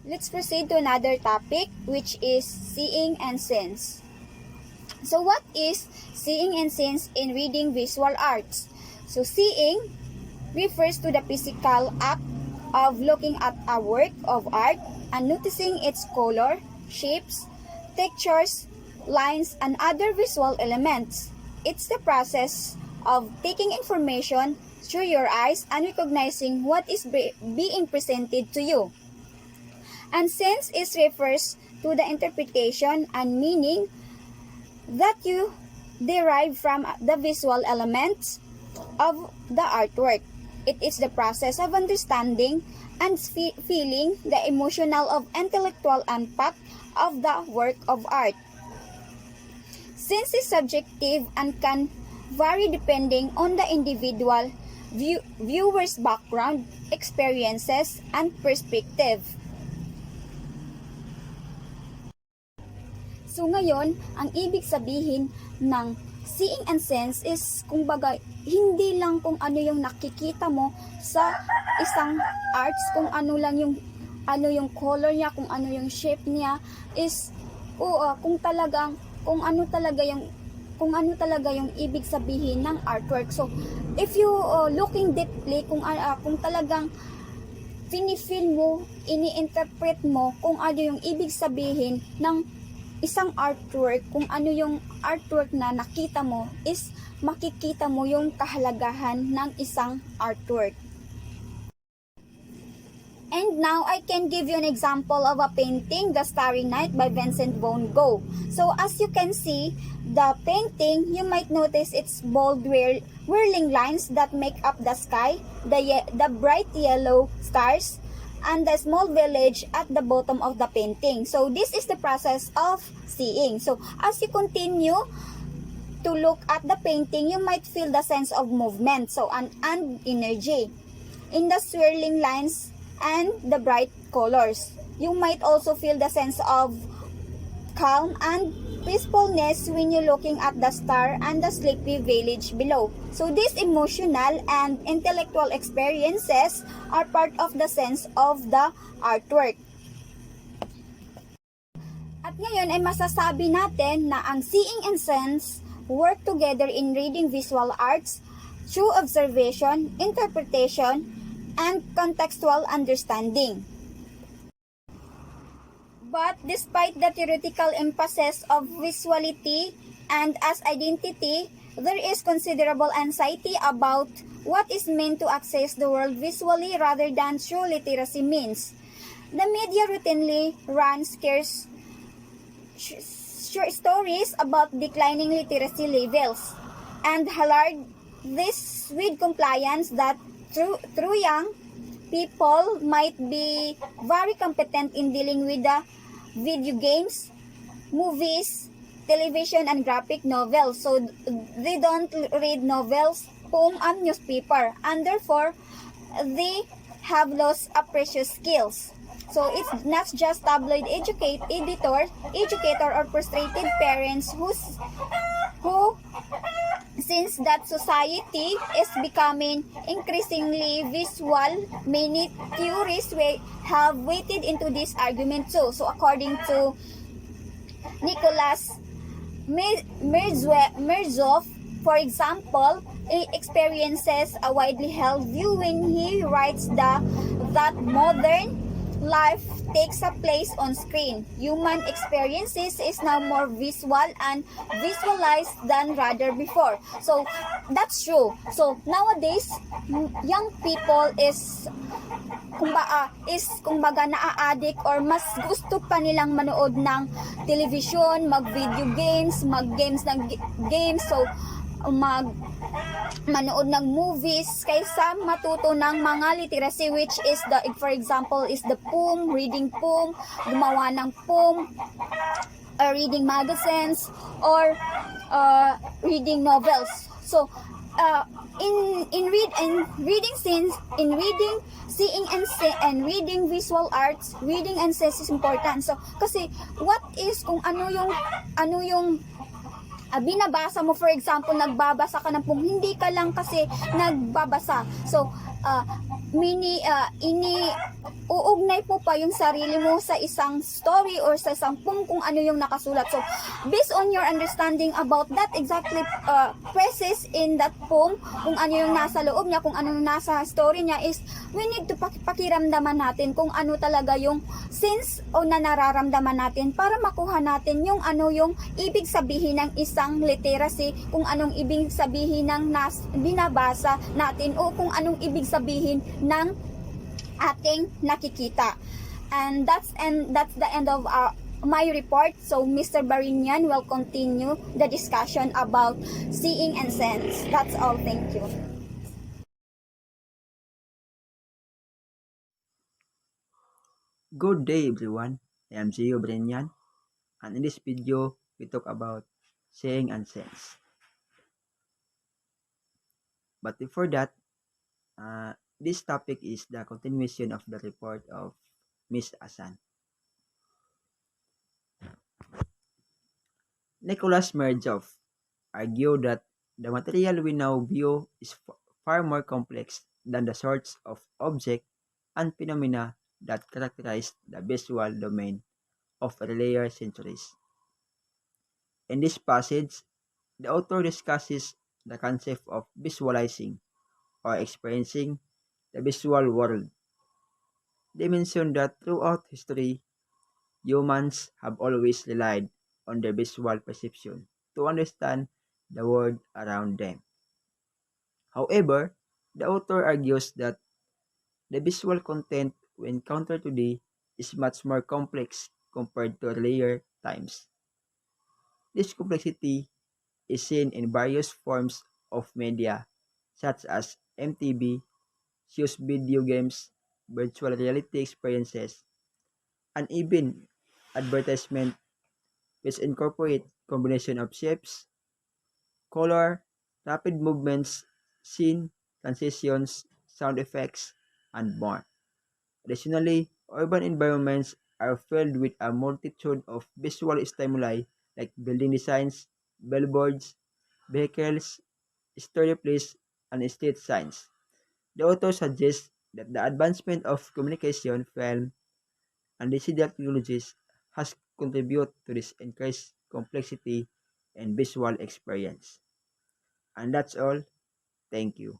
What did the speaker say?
let's proceed to another topic, which is seeing and sense. So what is seeing and sense in reading visual arts? So seeing refers to the physical act of looking at a work of art and noticing its color, shapes, textures, lines, and other visual elements. It's the process of taking information through your eyes and recognizing what is being presented to you. And sense is refers to the interpretation and meaning that you derive from the visual elements of the artwork. It is the process of understanding and feeling the emotional or intellectual impact of the work of art. Sense is subjective and can vary depending on the individual viewer's background, experiences, and perspective. So ngayon, ang ibig sabihin ng seeing and sense is kumbaga hindi lang kung ano yung nakikita mo sa isang arts, kung ano lang yung color niya, kung ano yung shape niya, is kung ano talaga yung ibig sabihin ng artwork. So if you looking deeply, kung talagang feel mo, ini-interpret mo kung ano yung ibig sabihin ng isang artwork, kung ano yung artwork na nakita mo, is makikita mo yung kahalagahan ng isang artwork. And now, I can give you an example of a painting, The Starry Night by Vincent van Gogh. So, as you can see, the painting, you might notice its bold whirling lines that make up the sky, the bright yellow stars, and the small village at the bottom of the painting. So, this is the process of seeing. So, as you continue to look at the painting, you might feel the sense of movement, and energy in the swirling lines and the bright colors. You might also feel the sense of calm and peacefulness when you're looking at the star and the sleepy village below. So these emotional and intellectual experiences are part of the sense of the artwork. At ngayon ay masasabi natin na ang seeing and sense work together in reading visual arts through observation, interpretation, and contextual understanding. But despite the theoretical emphasis of visuality and as identity, there is considerable anxiety about what is meant to access the world visually rather than through literacy means. The media routinely runs short stories about declining literacy levels and highlight this with compliance that through young people might be very competent in dealing with the video games, movies, television, and graphic novels. So they don't read novels, poem, and newspaper, and therefore they have lost a precious skills. So it's not just tabloid educator or frustrated parents who since that society is becoming increasingly visual, many theories have weighted into this argument too. So according to Nicholas Mirzoeff, for example, experiences a widely held view when he writes that modern life takes a place on screen. Human experiences is now more visual and visualized than rather before. So that's true. So nowadays, young people is kumbaga naa-addict or mas gusto pa nilang manood ng television, mag-video games, mag-games ng games. So manood ng movies kaysa matuto ng mga literacy, which is for example is the poem, reading poem, gumawa ng poem, reading magazines, or reading novels. So in seeing and reading visual arts, reading and sense is important. So kasi what is kung ano yung binabasa mo, for example, nagbabasa ka ng poem, hindi ka lang kasi nagbabasa. So, uugnay po pa yung sarili mo sa isang story or sa isang poem kung ano yung nakasulat. So, based on your understanding about that exactly phrases in that poem, kung ano yung nasa loob niya, kung ano yung nasa story niya is, we need to pakiramdaman natin kung ano talaga yung sense o na nararamdaman natin para makuha natin yung ano yung ibig sabihin ng isang literacy, kung anong ibig sabihin ng binabasa natin o kung anong ibig sabihin ng ating nakikita. And that's the end of my report. So Mr. Barinian will continue the discussion about seeing and sense. That's all. Thank you. Good day everyone, I am Gio Brenyan, and in this video we talk about seeing and sense. But before that, this topic is the continuation of the report of Miss Asan. Nicholas Merjov argued that the material we now view is far more complex than the sorts of objects and phenomena that characterized the visual domain of earlier centuries. In this passage, the author discusses the concept of visualizing or experiencing the visual world. They mention that throughout history, humans have always relied on their visual perception to understand the world around them. However, the author argues that the visual content we encounter today is much more complex compared to earlier times. This complexity is seen in various forms of media such as MTV, shows video games, virtual reality experiences, and even advertisement which incorporate combination of shapes, color, rapid movements, scene, transitions, sound effects, and more. Additionally, urban environments are filled with a multitude of visual stimuli like building designs, billboards, vehicles, stereoplays, and street signs. The author suggests that the advancement of communication, film, and digital technologies has contributed to this increased complexity and visual experience. And that's all. Thank you.